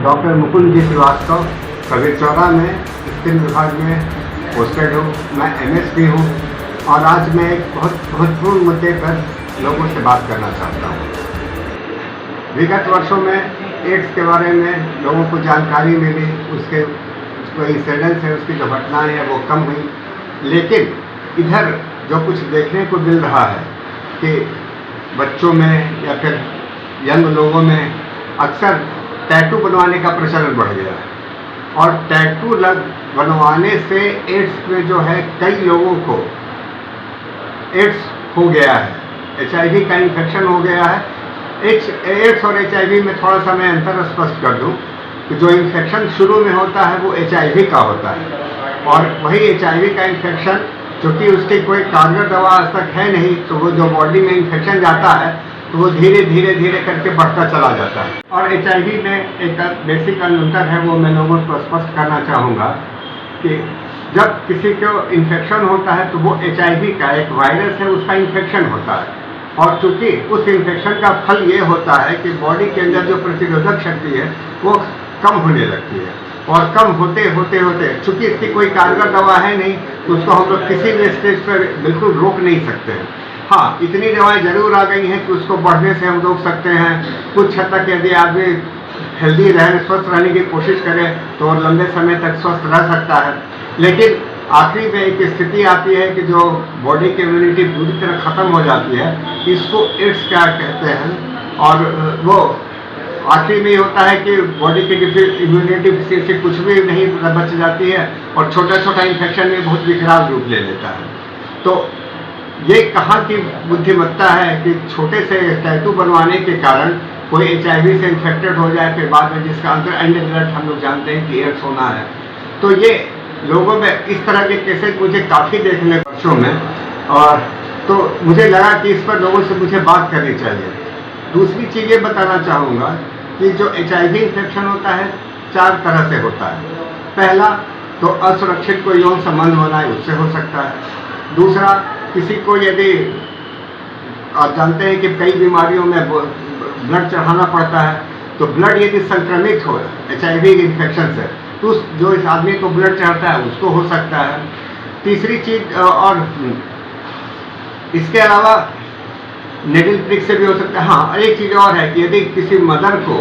Doctor Mukund जी श्रीवास्तव, कबीर चौरा में skin विभाग में पोस्टेड हूँ। मैं एमएस भी हूँ और आज मैं एक बहुत महत्वपूर्ण मुद्दे पर लोगों से बात करना चाहता हूँ। विगत वर्षों में एड्स के बारे में लोगों को जानकारी मिली, उसके जो इंसिडेंस है, उसकी जो घटनाएँ हैं वो कम हुई, लेकिन इधर जो कुछ देखने को मिल रहा है कि बच्चों में या फिर यंग लोगों में अक्सर टैटू बनवाने का प्रचलन बढ़ गया है और टैटू बनवाने से एड्स में जो है कई लोगों को एड्स हो गया है, एचआईवी का इन्फेक्शन हो गया है। एड्स और एचआईवी में थोड़ा सा मैं अंतर स्पष्ट कर दूं कि जो इन्फेक्शन शुरू में होता है वो एचआईवी का होता है और वही एचआईवी का इन्फेक्शन, चूँकि उसकी कोई कारगर दवा आज तक है नहीं, तो वो जो बॉडी में इन्फेक्शन जाता है तो वो धीरे धीरे करके बढ़ता चला जाता है। और एचआईवी में एक बेसिक अंतर है, वो मैं लोगों को स्पष्ट करना चाहूँगा कि जब किसी को इन्फेक्शन होता है तो वो एचआईवी का एक वायरस है, उसका इन्फेक्शन होता है और चूँकि उस इन्फेक्शन का फल ये होता है कि बॉडी के अंदर जो प्रतिरोधक शक्ति है वो कम होने लगती है और कम होते चूँकि इसकी कोई कारगर दवा है नहीं, तो उसको हम लोग किसी भी स्टेज पर बिल्कुल रोक नहीं सकते हैं। हाँ, इतनी दवाएं जरूर आ गई हैं कि उसको बढ़ने से हम रोक सकते हैं। कुछ हद तक यदि आदमी हेल्दी रहने, स्वस्थ रहने की कोशिश करे तो और लंबे समय तक स्वस्थ रह सकता है, लेकिन आखिरी में एक स्थिति आती है कि जो बॉडी की इम्यूनिटी पूरी तरह ख़त्म हो जाती है, इसको एड्स क्या कहते हैं। और वो आखिरी में होता है कि बॉडी की इम्यूनिटी से कुछ भी नहीं बच जाती है और छोटा छोटा इन्फेक्शन में बहुत विकराल रूप ले लेता है। तो ये कहाँ की बुद्धिमत्ता है कि छोटे से टैटू बनवाने के कारण कोई एचआईवी से इन्फेक्टेड हो जाए, फिर बाद में जिसका एंड रिजल्ट हम लोग जानते हैं कि एड्स होना है। तो ये लोगों में इस तरह के केसेस मुझे काफ़ी देखने वर्षों में, और तो मुझे लगा कि इस पर लोगों से मुझे बात करनी चाहिए। दूसरी चीज़ ये बताना चाहूँगा कि जो एचआईवी इन्फेक्शन होता है 4 तरह से होता है। पहला तो असुरक्षित कोई यौन संबंध होना है, उससे हो सकता है। दूसरा, किसी को यदि आप जानते हैं कि कई बीमारियों में ब्लड चढ़ाना पड़ता है, तो ब्लड यदि संक्रमित हो एचआईवी इन्फेक्शन से तो जो इस आदमी को ब्लड चढ़ता है उसको हो सकता है। तीसरी चीज, और इसके अलावा निडल प्रिक से भी हो सकता है। हाँ, एक चीज़ और है कि यदि किसी मदर को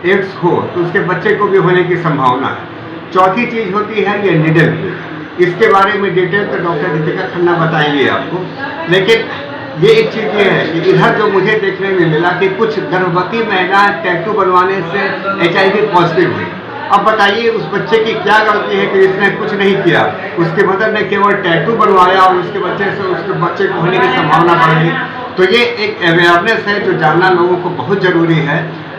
एड्स हो तो उसके बच्चे को भी होने की संभावना है। चौथी चीज़ होती है ये निडल प्रिक। इसके बारे में डिटेल तो डॉक्टर दीपिका खन्ना बताएंगे आपको, लेकिन ये एक चीज़ ये है कि इधर जो मुझे देखने में मिला कि कुछ गर्भवती महिलाएं टैटू बनवाने से एचआईवी पॉजिटिव हुई। अब बताइए उस बच्चे की क्या गलती है कि इसने कुछ नहीं किया, उसके मदर ने केवल टैटू बनवाया और उसके बच्चे को होने की संभावना बढ़ गई। तो ये एक अवेयरनेस है जो जानना लोगों को बहुत ज़रूरी है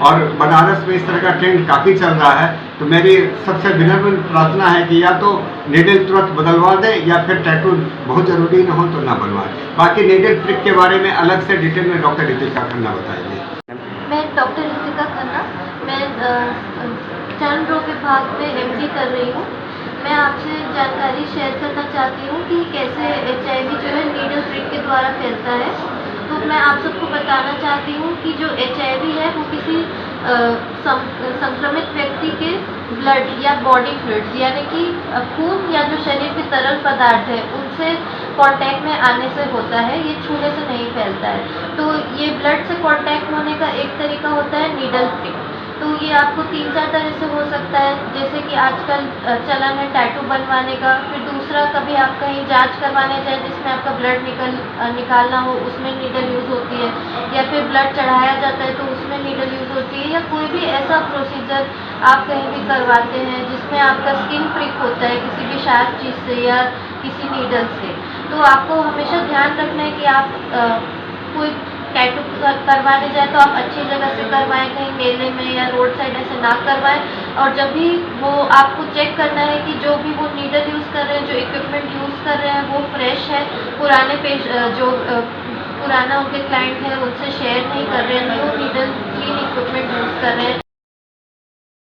और बनारस में इस तरह का ट्रेंड काफ़ी चल रहा है। तो मेरी सबसे विनम्र प्रार्थना है कि या तो नीडल तुरंत बदलवा दें या फिर टैटू बहुत ज़रूरी न हो तो ना बनवाएं। बाकी नीडल प्रिक के बारे में अलग से डिटेल में डॉक्टर दीपिका खन्ना बताएंगे। मैं डॉक्टर दीपिका खन्ना, मैं चर्म रोग विभाग में एमडी कर रही हूँ। मैं आपसे जानकारी शेयर करना चाहती हूँ कि कैसे एचआईवी जो है नीडल प्रिक के द्वारा फैलता है। तो मैं आप सबको बताना चाहती हूँ कि जो एचआईवी है वो किसी संक्रमित व्यक्ति के ब्लड या बॉडी फ्लूइड्स यानी कि खून या जो शरीर के तरल पदार्थ है उनसे कांटेक्ट में आने से होता है, ये छूने से नहीं फैलता है। तो ये ब्लड से कांटेक्ट होने का एक तरीका होता है नीडल प्रिक। तो ये आपको 3-4 तरह से हो सकता है, जैसे कि आजकल चलन है टैटू बनवाने का। फिर दूसरा, कभी आप कहीं जांच करवाने जाए जिसमें आपका ब्लड निकालना हो, उसमें नीडल यूज़ होती है, या फिर ब्लड चढ़ाया जाता है तो उसमें नीडल यूज़ होती है, या कोई भी ऐसा प्रोसीजर आप कहीं भी करवाते हैं जिसमें आपका स्किन प्रिक होता है किसी भी शार्प चीज़ से या किसी नीडल से। तो आपको हमेशा ध्यान रखना है कि आप कोई टैटू करवाने जाए तो आप अच्छी जगह से करवाएं, कहीं मेले में या रोड साइड ऐसे ना करवाएं। और जब भी वो आपको चेक करना है कि जो भी वो नीडल यूज़ कर रहे हैं, जो इक्विपमेंट यूज़ कर रहे हैं वो फ्रेश है, पुराना उनके क्लाइंट है उनसे शेयर नहीं कर रहे हैं, new needle clean equipment use कर रहे हैं।